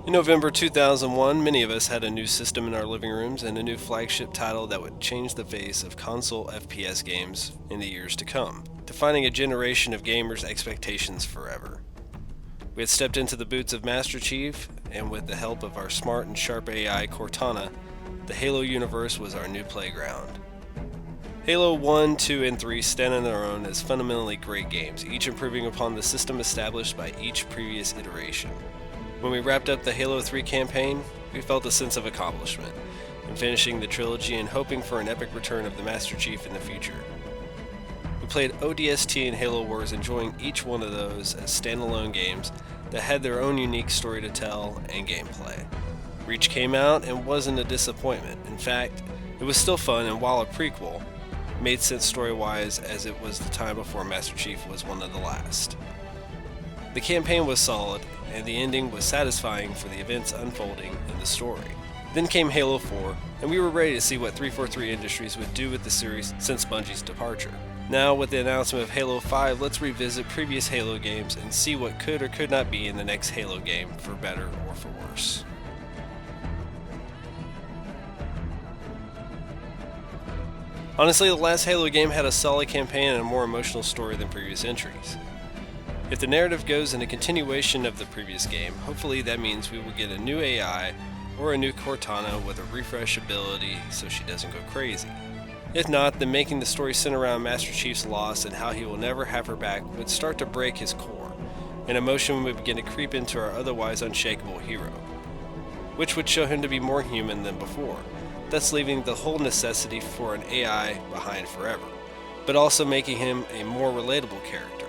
In November 2001, many of us had a new system in our living rooms and a new flagship title that would change the face of console FPS games in the years to come, defining a generation of gamers' expectations forever. We had stepped into the boots of Master Chief, and with the help of our smart and sharp AI Cortana, the Halo universe was our new playground. Halo 1, 2, and 3 stand on their own as fundamentally great games, each improving upon the system established by each previous iteration. When we wrapped up the Halo 3 campaign, we felt a sense of accomplishment in finishing the trilogy and hoping for an epic return of the Master Chief in the future. We played ODST and Halo Wars, enjoying each one of those as standalone games that had their own unique story to tell and gameplay. Reach came out and wasn't a disappointment. In fact, it was still fun, and while a prequel, made sense story-wise as it was the time before Master Chief was one of the last. The campaign was solid, and the ending was satisfying for the events unfolding in the story. Then came Halo 4, and we were ready to see what 343 Industries would do with the series since Bungie's departure. Now, with the announcement of Halo 5, let's revisit previous Halo games and see what could or could not be in the next Halo game, for better or for worse. Honestly, the last Halo game had a solid campaign and a more emotional story than previous entries. If the narrative goes in a continuation of the previous game, hopefully that means we will get a new AI or a new Cortana with a refresh ability so she doesn't go crazy. If not, then making the story center around Master Chief's loss and how he will never have her back would start to break his core, and emotion would begin to creep into our otherwise unshakable hero, which would show him to be more human than before, thus leaving the whole necessity for an AI behind forever, but also making him a more relatable character.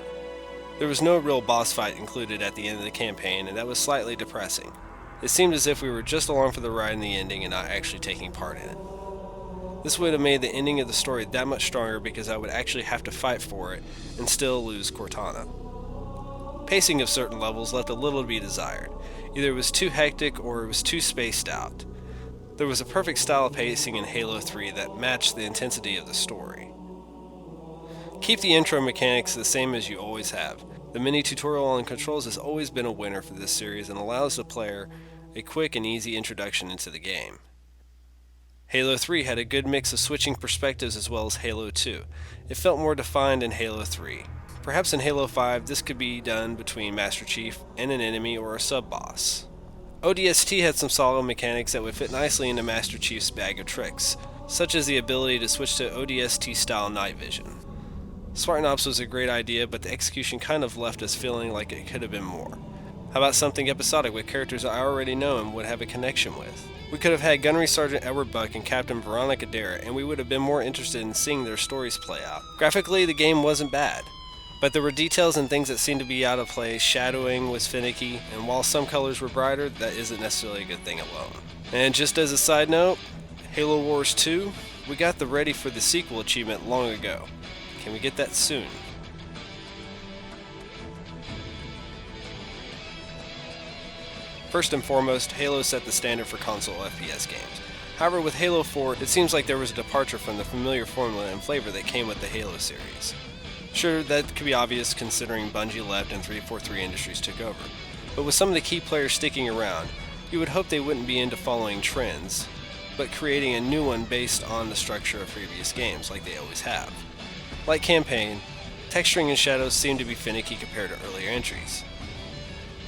There was no real boss fight included at the end of the campaign, and that was slightly depressing. It seemed as if we were just along for the ride in the ending and not actually taking part in it. This would have made the ending of the story that much stronger because I would actually have to fight for it and still lose Cortana. Pacing of certain levels left a little to be desired. Either it was too hectic or it was too spaced out. There was a perfect style of pacing in Halo 3 that matched the intensity of the story. Keep the intro mechanics the same as you always have. The mini tutorial on controls has always been a winner for this series and allows the player a quick and easy introduction into the game. Halo 3 had a good mix of switching perspectives as well as Halo 2. It felt more defined in Halo 3. Perhaps in Halo 5 this could be done between Master Chief and an enemy or a sub-boss. ODST had some solid mechanics that would fit nicely into Master Chief's bag of tricks, such as the ability to switch to ODST-style night vision. Spartan Ops was a great idea, but the execution kind of left us feeling like it could have been more. How about something episodic with characters I already know and would have a connection with? We could have had Gunnery Sergeant Edward Buck and Captain Veronica Dara, and we would have been more interested in seeing their stories play out. Graphically, the game wasn't bad, but there were details and things that seemed to be out of place. Shadowing was finicky, and while some colors were brighter, that isn't necessarily a good thing alone. And just as a side note, Halo Wars 2, we got the ready for the sequel achievement long ago. Can we get that soon? First and foremost, Halo set the standard for console FPS games. However, with Halo 4, it seems like there was a departure from the familiar formula and flavor that came with the Halo series. Sure, that could be obvious considering Bungie left and 343 Industries took over, but with some of the key players sticking around, you would hope they wouldn't be into following trends, but creating a new one based on the structure of previous games like they always have. Like campaign, texturing and shadows seem to be finicky compared to earlier entries.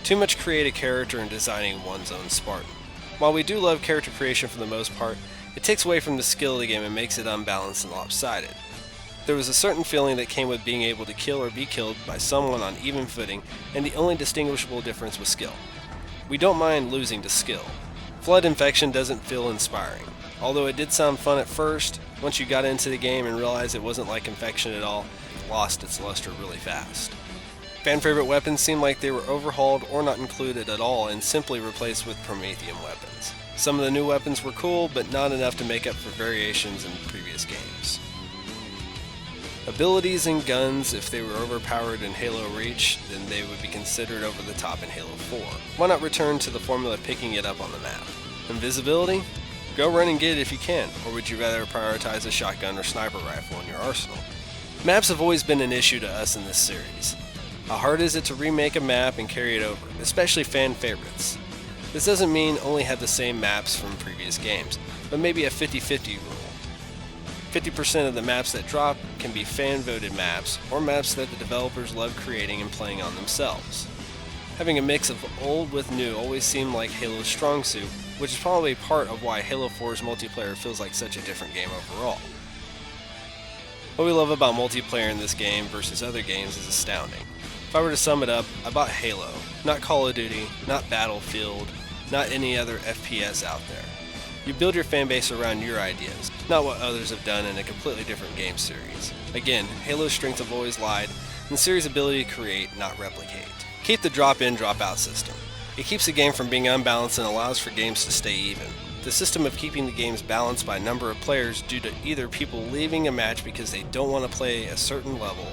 Too much create a character and designing one's own Spartan. While we do love character creation for the most part, it takes away from the skill of the game and makes it unbalanced and lopsided. There was a certain feeling that came with being able to kill or be killed by someone on even footing, and the only distinguishable difference was skill. We don't mind losing to skill. Flood Infection doesn't feel inspiring. Although it did sound fun at first, once you got into the game and realized it wasn't like Infection at all, it lost its luster really fast. Fan favorite weapons seemed like they were overhauled or not included at all and simply replaced with Promethean weapons. Some of the new weapons were cool, but not enough to make up for variations in previous games. Abilities and guns, if they were overpowered in Halo Reach, then they would be considered over the top in Halo 4. Why not return to the formula of picking it up on the map? Invisibility? Go run and get it if you can, or would you rather prioritize a shotgun or sniper rifle in your arsenal? Maps have always been an issue to us in this series. How hard is it to remake a map and carry it over, especially fan favorites? This doesn't mean only have the same maps from previous games, but maybe a 50-50 rule. 50% of the maps that drop can be fan-voted maps, or maps that the developers love creating and playing on themselves. Having a mix of old with new always seemed like Halo's strong suit, which is probably part of why Halo 4's multiplayer feels like such a different game overall. What we love about multiplayer in this game versus other games is astounding. If I were to sum it up, I bought Halo, not Call of Duty, not Battlefield, not any other FPS out there. You build your fanbase around your ideas, not what others have done in a completely different game series. Again, Halo's strengths have always lied in the series' ability to create, not replicate. Keep the drop-in, drop-out system. It keeps the game from being unbalanced and allows for games to stay even. The system of keeping the games balanced by number of players due to either people leaving a match because they don't want to play a certain level,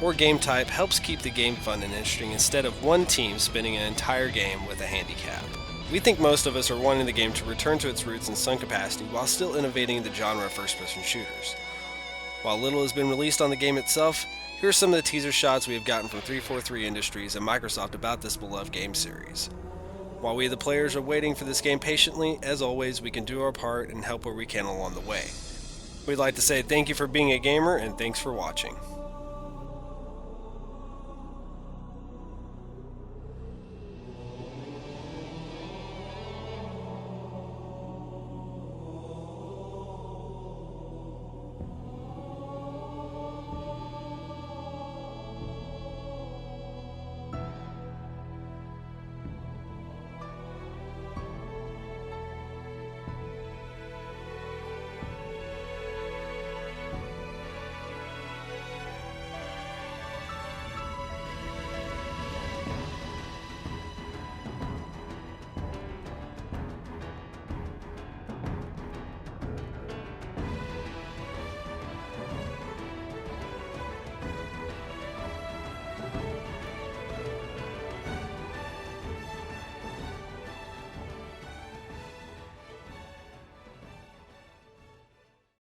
or game type helps keep the game fun and interesting instead of one team spending an entire game with a handicap. We think most of us are wanting the game to return to its roots in some capacity while still innovating the genre of first-person shooters. While little has been released on the game itself, here are some of the teaser shots we have gotten from 343 Industries and Microsoft about this beloved game series. While we the players are waiting for this game patiently, as always, we can do our part and help where we can along the way. We'd like to say thank you for being a gamer and thanks for watching.